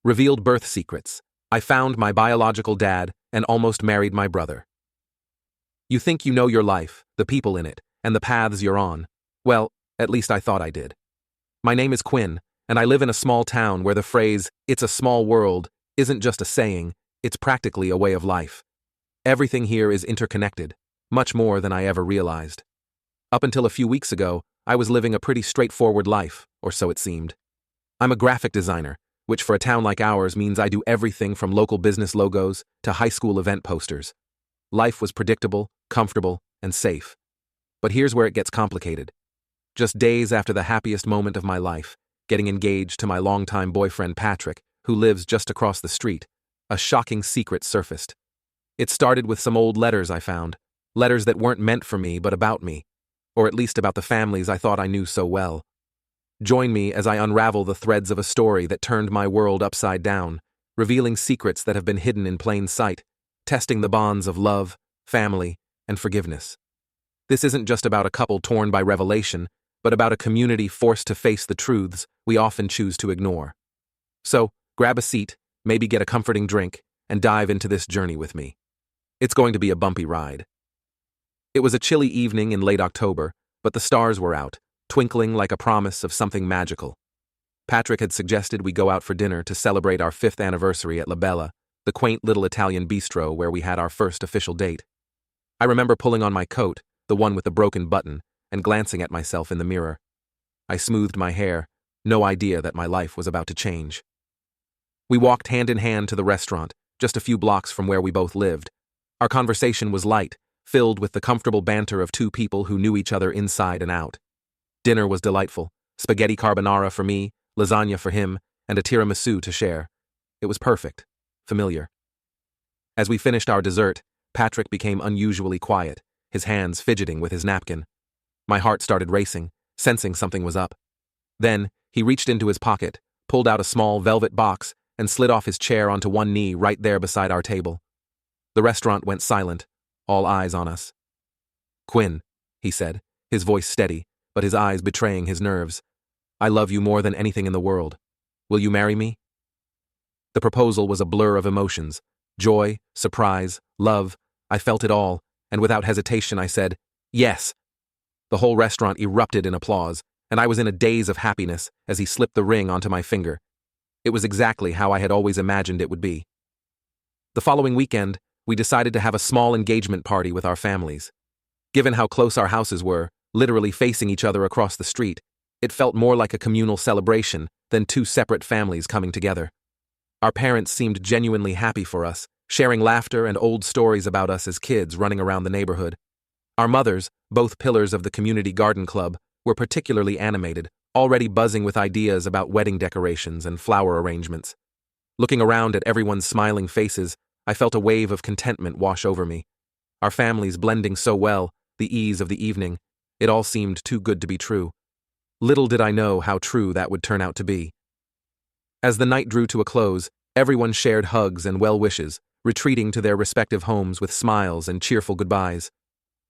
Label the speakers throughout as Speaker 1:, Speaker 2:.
Speaker 1: Revealed birth secrets. I found my biological dad and almost married my brother. You think you know your life, the people in it, and the paths you're on. Well, at least I thought I did. My name is Quinn, and I live in a small town where the phrase, "it's a small world," isn't just a saying, it's practically a way of life. Everything here is interconnected, much more than I ever realized. Up until a few weeks ago, I was living a pretty straightforward life, or so it seemed. I'm a graphic designer, which for a town like ours means I do everything from local business logos to high school event posters. Life was predictable, comfortable, and safe. But here's where it gets complicated. Just days after the happiest moment of my life, getting engaged to my longtime boyfriend Patrick, who lives just across the street, a shocking secret surfaced. It started with some old letters I found, letters that weren't meant for me but about me, or at least about the families I thought I knew so well. Join me as I unravel the threads of a story that turned my world upside down, revealing secrets that have been hidden in plain sight, testing the bonds of love, family, and forgiveness. This isn't just about a couple torn by revelation, but about a community forced to face the truths we often choose to ignore. So, grab a seat, maybe get a comforting drink, and dive into this journey with me. It's going to be a bumpy ride. It was a chilly evening in late October, but the stars were out, twinkling like a promise of something magical. Patrick had suggested we go out for dinner to celebrate our 5th anniversary at La Bella, the quaint little Italian bistro where we had our first official date. I remember pulling on my coat, the one with the broken button, and glancing at myself in the mirror. I smoothed my hair, no idea that my life was about to change. We walked hand in hand to the restaurant, just a few blocks from where we both lived. Our conversation was light, filled with the comfortable banter of two people who knew each other inside and out. Dinner was delightful, spaghetti carbonara for me, lasagna for him, and a tiramisu to share. It was perfect, familiar. As we finished our dessert, Patrick became unusually quiet, his hands fidgeting with his napkin. My heart started racing, sensing something was up. Then, he reached into his pocket, pulled out a small velvet box, and slid off his chair onto one knee right there beside our table. The restaurant went silent, all eyes on us. "Quinn," he said, his voice steady, but his eyes betraying his nerves. "I love you more than anything in the world. Will you marry me?" The proposal was a blur of emotions. Joy, surprise, love. I felt it all, and without hesitation I said, "Yes." The whole restaurant erupted in applause, and I was in a daze of happiness as he slipped the ring onto my finger. It was exactly how I had always imagined it would be. The following weekend, we decided to have a small engagement party with our families. Given how close our houses were, literally facing each other across the street, it felt more like a communal celebration than two separate families coming together. Our parents seemed genuinely happy for us, sharing laughter and old stories about us as kids running around the neighborhood. Our mothers, both pillars of the community garden club, were particularly animated, already buzzing with ideas about wedding decorations and flower arrangements. Looking around at everyone's smiling faces, I felt a wave of contentment wash over me. Our families blending so well, the ease of the evening, it all seemed too good to be true. Little did I know how true that would turn out to be. As the night drew to a close, everyone shared hugs and well wishes, retreating to their respective homes with smiles and cheerful goodbyes.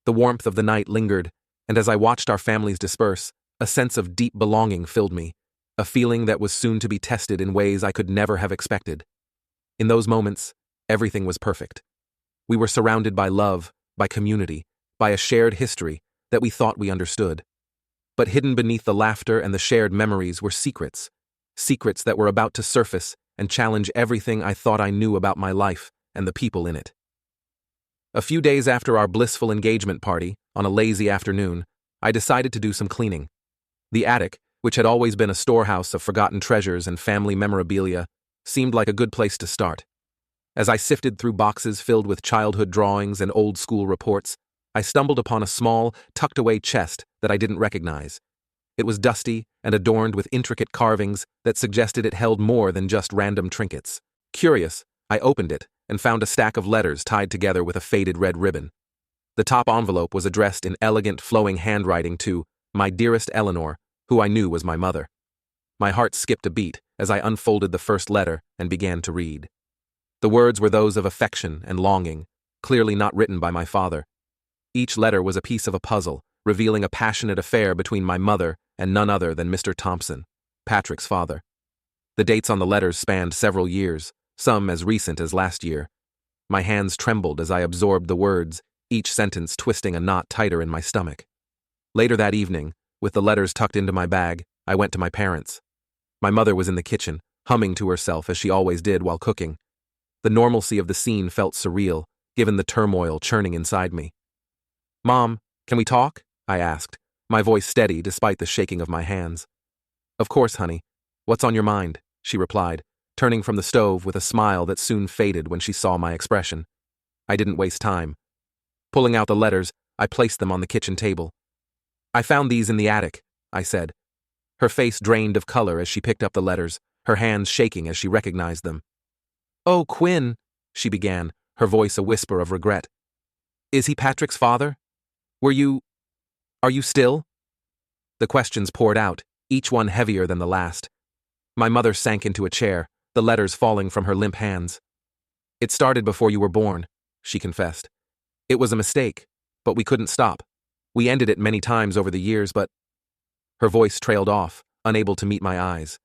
Speaker 1: The warmth of the night lingered, and as I watched our families disperse, a sense of deep belonging filled me, a feeling that was soon to be tested in ways I could never have expected. In those moments, everything was perfect. We were surrounded by love, by community, by a shared history that we thought we understood. But hidden beneath the laughter and the shared memories were secrets that were about to surface and challenge everything I thought I knew about my life and the people in it. A few days after our blissful engagement party, on a lazy afternoon, I decided to do some cleaning. The attic, which had always been a storehouse of forgotten treasures and family memorabilia, seemed like a good place to start. As I sifted through boxes filled with childhood drawings and old-school reports, I stumbled upon a small, tucked-away chest that I didn't recognize. It was dusty and adorned with intricate carvings that suggested it held more than just random trinkets. Curious, I opened it and found a stack of letters tied together with a faded red ribbon. The top envelope was addressed in elegant, flowing handwriting to "My dearest Eleanor," who I knew was my mother. My heart skipped a beat as I unfolded the first letter and began to read. The words were those of affection and longing, clearly not written by my father. Each letter was a piece of a puzzle, revealing a passionate affair between my mother and none other than Mr. Thompson, Patrick's father. The dates on the letters spanned several years, some as recent as last year. My hands trembled as I absorbed the words, each sentence twisting a knot tighter in my stomach. Later that evening, with the letters tucked into my bag, I went to my parents. My mother was in the kitchen, humming to herself as she always did while cooking. The normalcy of the scene felt surreal, given the turmoil churning inside me. "Mom, can we talk?" I asked, my voice steady despite the shaking of my hands. "Of course, honey. What's on your mind?" she replied, turning from the stove with a smile that soon faded when she saw my expression. I didn't waste time. Pulling out the letters, I placed them on the kitchen table. "I found these in the attic," I said. Her face drained of color as she picked up the letters, her hands shaking as she recognized them. "Oh, Quinn," she began, her voice a whisper of regret. "Is he Patrick's father? Are you still?" The questions poured out, each one heavier than the last. My mother sank into a chair, the letters falling from her limp hands. "It started before you were born," she confessed. "It was a mistake, but we couldn't stop. We ended it many times over the years, but—" Her voice trailed off, unable to meet my eyes.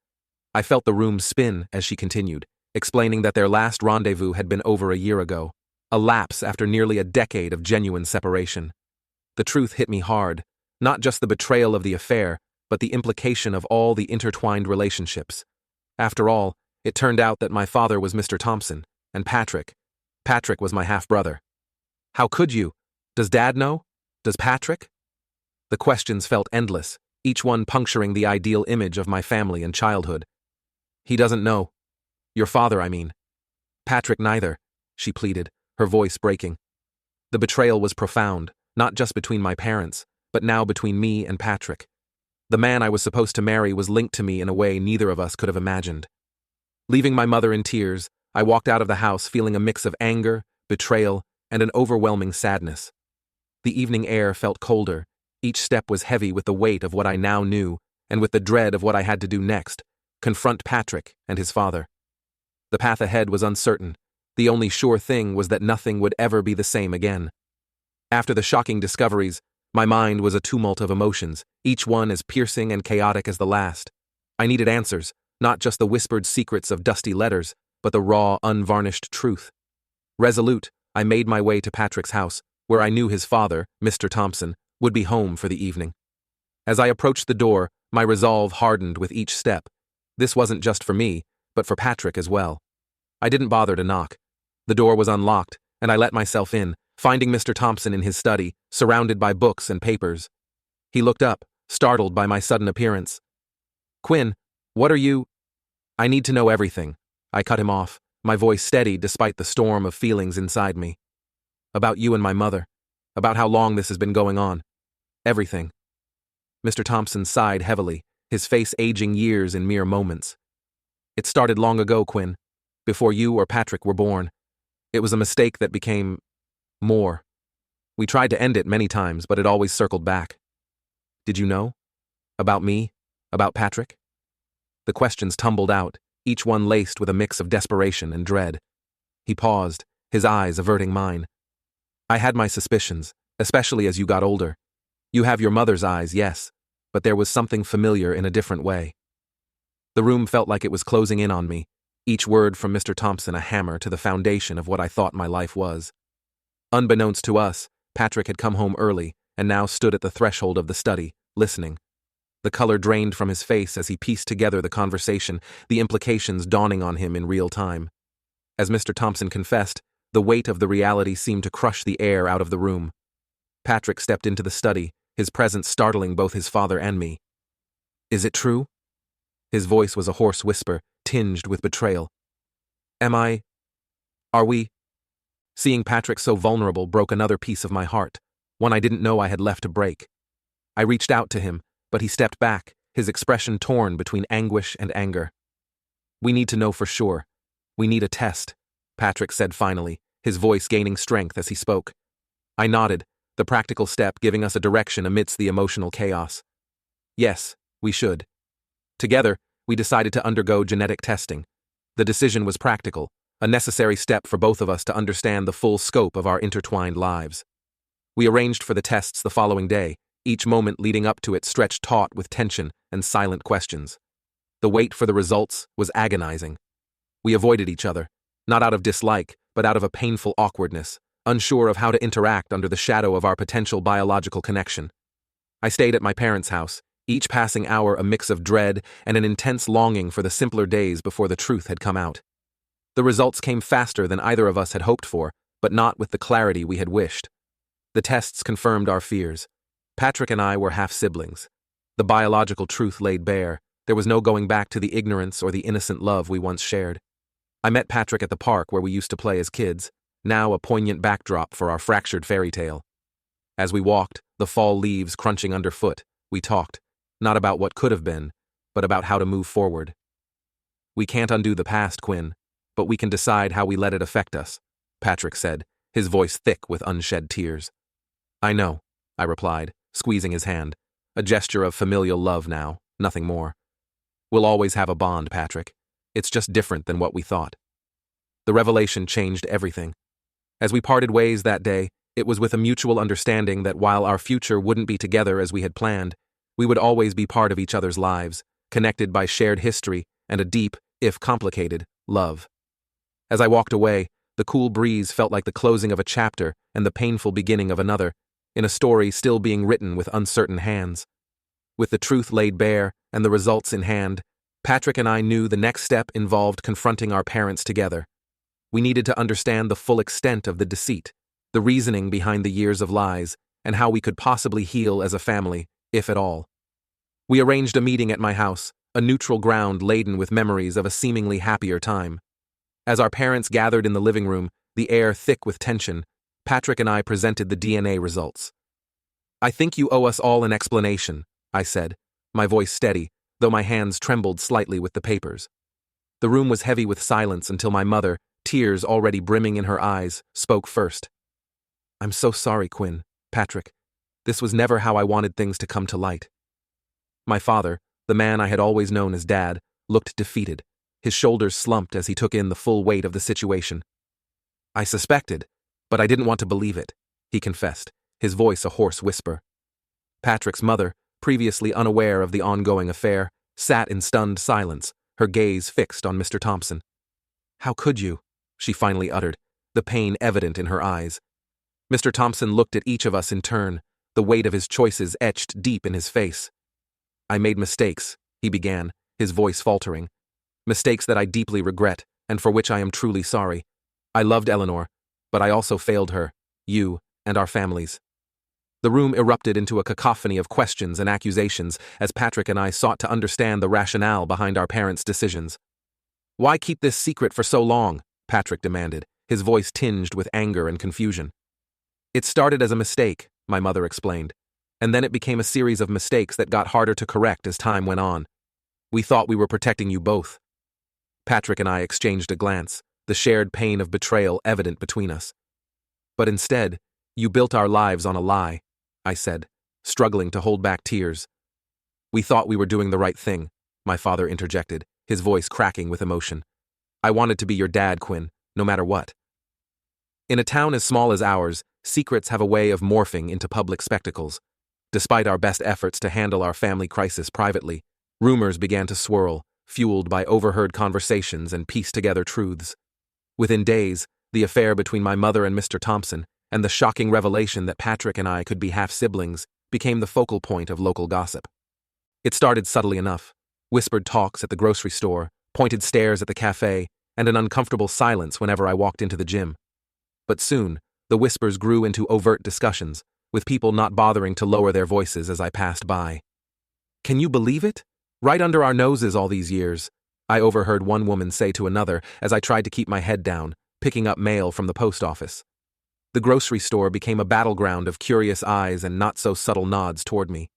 Speaker 1: I felt the room spin as she continued, explaining that their last rendezvous had been over a year ago, a lapse after nearly a decade of genuine separation. The truth hit me hard, not just the betrayal of the affair, but the implication of all the intertwined relationships. After all, it turned out that my father was Mr. Thompson, and Patrick was my half-brother. How could you? Does Dad know? Does Patrick? The questions felt endless, each one puncturing the ideal image of my family and childhood. "He doesn't know. Your father, I mean." "Patrick neither," she pleaded, her voice breaking. The betrayal was profound, not just between my parents, but now between me and Patrick. The man I was supposed to marry was linked to me in a way neither of us could have imagined. Leaving my mother in tears, I walked out of the house feeling a mix of anger, betrayal, and an overwhelming sadness. The evening air felt colder, each step was heavy with the weight of what I now knew, and with the dread of what I had to do next, confront Patrick and his father. The path ahead was uncertain. The only sure thing was that nothing would ever be the same again. After the shocking discoveries, my mind was a tumult of emotions, each one as piercing and chaotic as the last. I needed answers, not just the whispered secrets of dusty letters, but the raw, unvarnished truth. Resolute, I made my way to Patrick's house, where I knew his father, Mr. Thompson, would be home for the evening. As I approached the door, my resolve hardened with each step. This wasn't just for me, but for Patrick as well. I didn't bother to knock. The door was unlocked, and I let myself in, finding Mr. Thompson in his study, surrounded by books and papers. He looked up, startled by my sudden appearance. "Quinn, what are you—" "I need to know everything," I cut him off, my voice steady despite the storm of feelings inside me. "About you and my mother. About how long this has been going on. Everything." Mr. Thompson sighed heavily, his face aging years in mere moments. "It started long ago, Quinn, before you or Patrick were born. It was a mistake that became more. We tried to end it many times, but it always circled back. Did you know? About me? About Patrick?" The questions tumbled out, each one laced with a mix of desperation and dread. He paused, his eyes averting mine. "I had my suspicions, especially as you got older. You have your mother's eyes, yes, but there was something familiar in a different way." The room felt like it was closing in on me, each word from Mr. Thompson a hammer to the foundation of what I thought my life was. Unbeknownst to us, Patrick had come home early and now stood at the threshold of the study, listening. The color drained from his face as he pieced together the conversation, the implications dawning on him in real time. As Mr. Thompson confessed, the weight of the reality seemed to crush the air out of the room. Patrick stepped into the study, his presence startling both his father and me. "Is it true?" His voice was a hoarse whisper, tinged with betrayal. Are we?" Seeing Patrick so vulnerable broke another piece of my heart, one I didn't know I had left to break. I reached out to him, but he stepped back, his expression torn between anguish and anger. "We need to know for sure. We need a test," Patrick said finally, his voice gaining strength as he spoke. I nodded, the practical step giving us a direction amidst the emotional chaos. Yes, we should. Together, we decided to undergo genetic testing. The decision was practical, a necessary step for both of us to understand the full scope of our intertwined lives. We arranged for the tests the following day, each moment leading up to it stretched taut with tension and silent questions. The wait for the results was agonizing. We avoided each other, not out of dislike, but out of a painful awkwardness, unsure of how to interact under the shadow of our potential biological connection. I stayed at my parents' house, each passing hour a mix of dread and an intense longing for the simpler days before the truth had come out. The results came faster than either of us had hoped for, but not with the clarity we had wished. The tests confirmed our fears. Patrick and I were half-siblings. The biological truth laid bare. There was no going back to the ignorance or the innocent love we once shared. I met Patrick at the park where we used to play as kids, now a poignant backdrop for our fractured fairy tale. As we walked, the fall leaves crunching underfoot, we talked, not about what could have been, but about how to move forward. We can't undo the past, Quinn, but we can decide how we let it affect us, Patrick said, his voice thick with unshed tears. I know, I replied, squeezing his hand, a gesture of familial love now, nothing more. We'll always have a bond, Patrick. It's just different than what we thought. The revelation changed everything. As we parted ways that day, it was with a mutual understanding that while our future wouldn't be together as we had planned, we would always be part of each other's lives, connected by shared history and a deep, if complicated, love. As I walked away, the cool breeze felt like the closing of a chapter and the painful beginning of another, in a story still being written with uncertain hands. With the truth laid bare and the results in hand, Patrick and I knew the next step involved confronting our parents together. We needed to understand the full extent of the deceit, the reasoning behind the years of lies, and how we could possibly heal as a family, if at all. We arranged a meeting at my house, a neutral ground laden with memories of a seemingly happier time. As our parents gathered in the living room, the air thick with tension, Patrick and I presented the DNA results. I think you owe us all an explanation, I said, my voice steady, though my hands trembled slightly with the papers. The room was heavy with silence until my mother, tears already brimming in her eyes, spoke first. I'm so sorry, Quinn, Patrick. This was never how I wanted things to come to light. My father, the man I had always known as Dad, looked defeated. His shoulders slumped as he took in the full weight of the situation. I suspected, but I didn't want to believe it, he confessed, his voice a hoarse whisper. Patrick's mother, previously unaware of the ongoing affair, sat in stunned silence, her gaze fixed on Mr. Thompson. How could you? She finally uttered, the pain evident in her eyes. Mr. Thompson looked at each of us in turn, the weight of his choices etched deep in his face. I made mistakes, he began, his voice faltering. Mistakes that I deeply regret, and for which I am truly sorry. I loved Eleanor, but I also failed her, you, and our families. The room erupted into a cacophony of questions and accusations as Patrick and I sought to understand the rationale behind our parents' decisions. Why keep this secret for so long? Patrick demanded, his voice tinged with anger and confusion. It started as a mistake, my mother explained, and then it became a series of mistakes that got harder to correct as time went on. We thought we were protecting you both. Patrick and I exchanged a glance, the shared pain of betrayal evident between us. But instead, you built our lives on a lie, I said, struggling to hold back tears. We thought we were doing the right thing, my father interjected, his voice cracking with emotion. I wanted to be your dad, Quinn, no matter what. In a town as small as ours, secrets have a way of morphing into public spectacles. Despite our best efforts to handle our family crisis privately, rumors began to swirl, fueled by overheard conversations and pieced-together truths. Within days, the affair between my mother and Mr. Thompson, and the shocking revelation that Patrick and I could be half-siblings, became the focal point of local gossip. It started subtly enough, whispered talks at the grocery store, pointed stares at the cafe, and an uncomfortable silence whenever I walked into the gym. But soon, the whispers grew into overt discussions, with people not bothering to lower their voices as I passed by. Can you believe it? Right under our noses all these years, I overheard one woman say to another as I tried to keep my head down, picking up mail from the post office. The grocery store became a battleground of curious eyes and not-so-subtle nods toward me.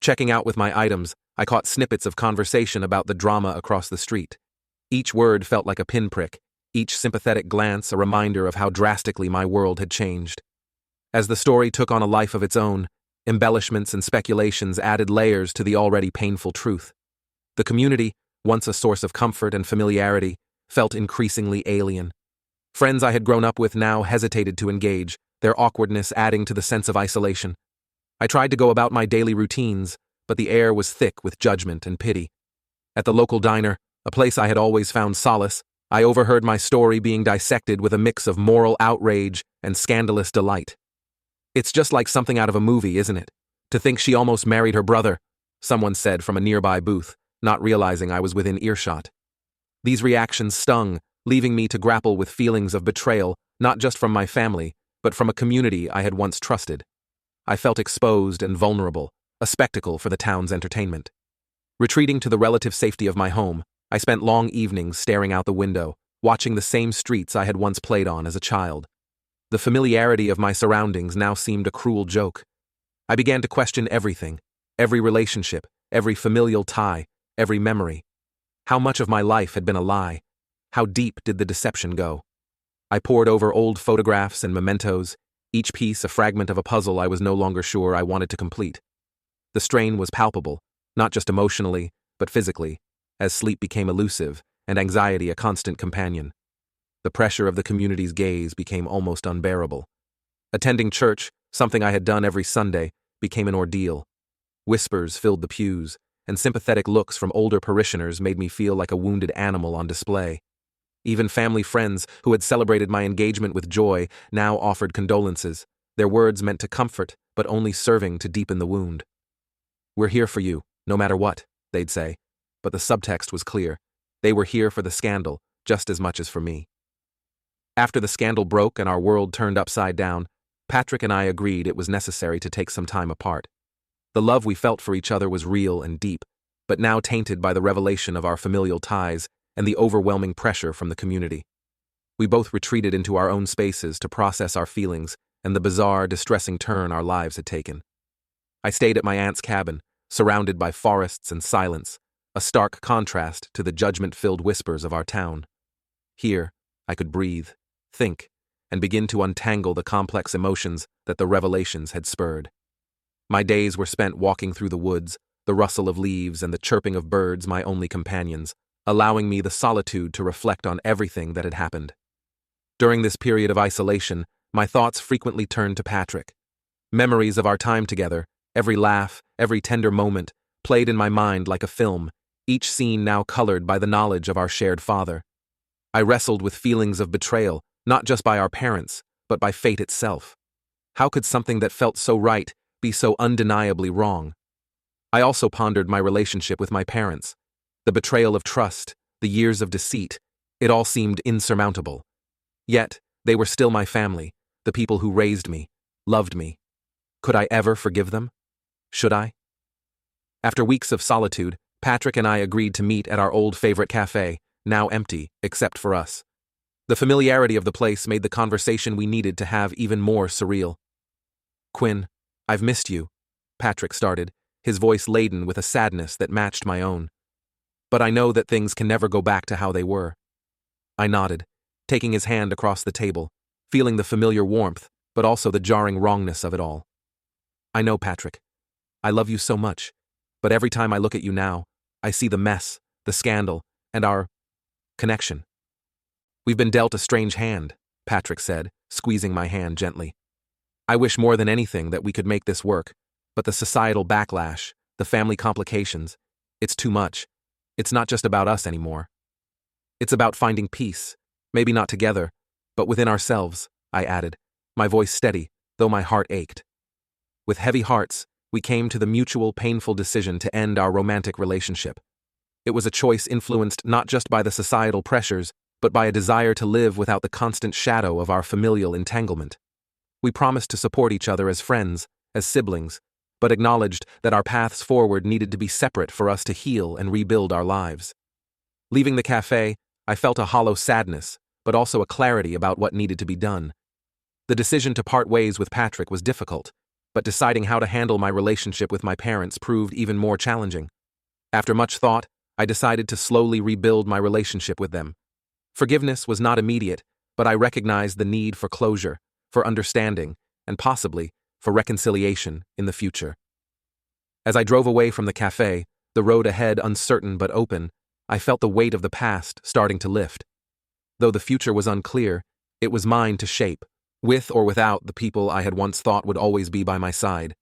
Speaker 1: Checking out with my items, I caught snippets of conversation about the drama across the street. Each word felt like a pinprick, each sympathetic glance a reminder of how drastically my world had changed. As the story took on a life of its own, embellishments and speculations added layers to the already painful truth. The community, once a source of comfort and familiarity, felt increasingly alien. Friends I had grown up with now hesitated to engage, their awkwardness adding to the sense of isolation. I tried to go about my daily routines, but the air was thick with judgment and pity. At the local diner, a place I had always found solace, I overheard my story being dissected with a mix of moral outrage and scandalous delight. "It's just like something out of a movie, isn't it? To think she almost married her brother," someone said from a nearby booth, not realizing I was within earshot. These reactions stung, leaving me to grapple with feelings of betrayal, not just from my family, but from a community I had once trusted. I felt exposed and vulnerable, a spectacle for the town's entertainment. Retreating to the relative safety of my home, I spent long evenings staring out the window, watching the same streets I had once played on as a child. The familiarity of my surroundings now seemed a cruel joke. I began to question everything, every relationship, every familial tie, every memory. How much of my life had been a lie? How deep did the deception go? I pored over old photographs and mementos, each piece a fragment of a puzzle I was no longer sure I wanted to complete. The strain was palpable, not just emotionally, but physically, as sleep became elusive and anxiety a constant companion. The pressure of the community's gaze became almost unbearable. Attending church, something I had done every Sunday, became an ordeal. Whispers filled the pews, and sympathetic looks from older parishioners made me feel like a wounded animal on display. Even family friends who had celebrated my engagement with joy now offered condolences, their words meant to comfort, but only serving to deepen the wound. "We're here for you, no matter what," they'd say, but the subtext was clear. They were here for the scandal, just as much as for me. After the scandal broke and our world turned upside down, Patrick and I agreed it was necessary to take some time apart. The love we felt for each other was real and deep, but now tainted by the revelation of our familial ties and the overwhelming pressure from the community. We both retreated into our own spaces to process our feelings and the bizarre, distressing turn our lives had taken. I stayed at my aunt's cabin, surrounded by forests and silence, a stark contrast to the judgment-filled whispers of our town. Here, I could breathe, think, and begin to untangle the complex emotions that the revelations had spurred. My days were spent walking through the woods, the rustle of leaves and the chirping of birds my only companions, allowing me the solitude to reflect on everything that had happened. During this period of isolation, my thoughts frequently turned to Patrick. Memories of our time together, every laugh, every tender moment, played in my mind like a film, each scene now colored by the knowledge of our shared father. I wrestled with feelings of betrayal, not just by our parents, but by fate itself. How could something that felt so right be so undeniably wrong? I also pondered my relationship with my parents. The betrayal of trust, the years of deceit, it all seemed insurmountable. Yet, they were still my family, the people who raised me, loved me. Could I ever forgive them? Should I? After weeks of solitude, Patrick and I agreed to meet at our old favorite cafe, now empty, except for us. The familiarity of the place made the conversation we needed to have even more surreal. "Quinn, I've missed you," Patrick started, his voice laden with a sadness that matched my own. "But I know that things can never go back to how they were." I nodded, taking his hand across the table, feeling the familiar warmth, but also the jarring wrongness of it all. "I know, Patrick. I love you so much, but every time I look at you now, I see the mess, the scandal, and our connection." "We've been dealt a strange hand," Patrick said, squeezing my hand gently. "I wish more than anything that we could make this work, but the societal backlash, the family complications, it's too much. It's not just about us anymore. It's about finding peace, maybe not together, but within ourselves," I added, my voice steady, though my heart ached. With heavy hearts, we came to the mutual painful decision to end our romantic relationship. It was a choice influenced not just by the societal pressures, but by a desire to live without the constant shadow of our familial entanglement. We promised to support each other as friends, as siblings, but acknowledged that our paths forward needed to be separate for us to heal and rebuild our lives. Leaving the cafe, I felt a hollow sadness, but also a clarity about what needed to be done. The decision to part ways with Patrick was difficult, but deciding how to handle my relationship with my parents proved even more challenging. After much thought, I decided to slowly rebuild my relationship with them. Forgiveness was not immediate, but I recognized the need for closure, for understanding, and possibly for reconciliation in the future. As I drove away from the cafe, the road ahead uncertain but open, I felt the weight of the past starting to lift. Though the future was unclear, it was mine to shape, with or without the people I had once thought would always be by my side.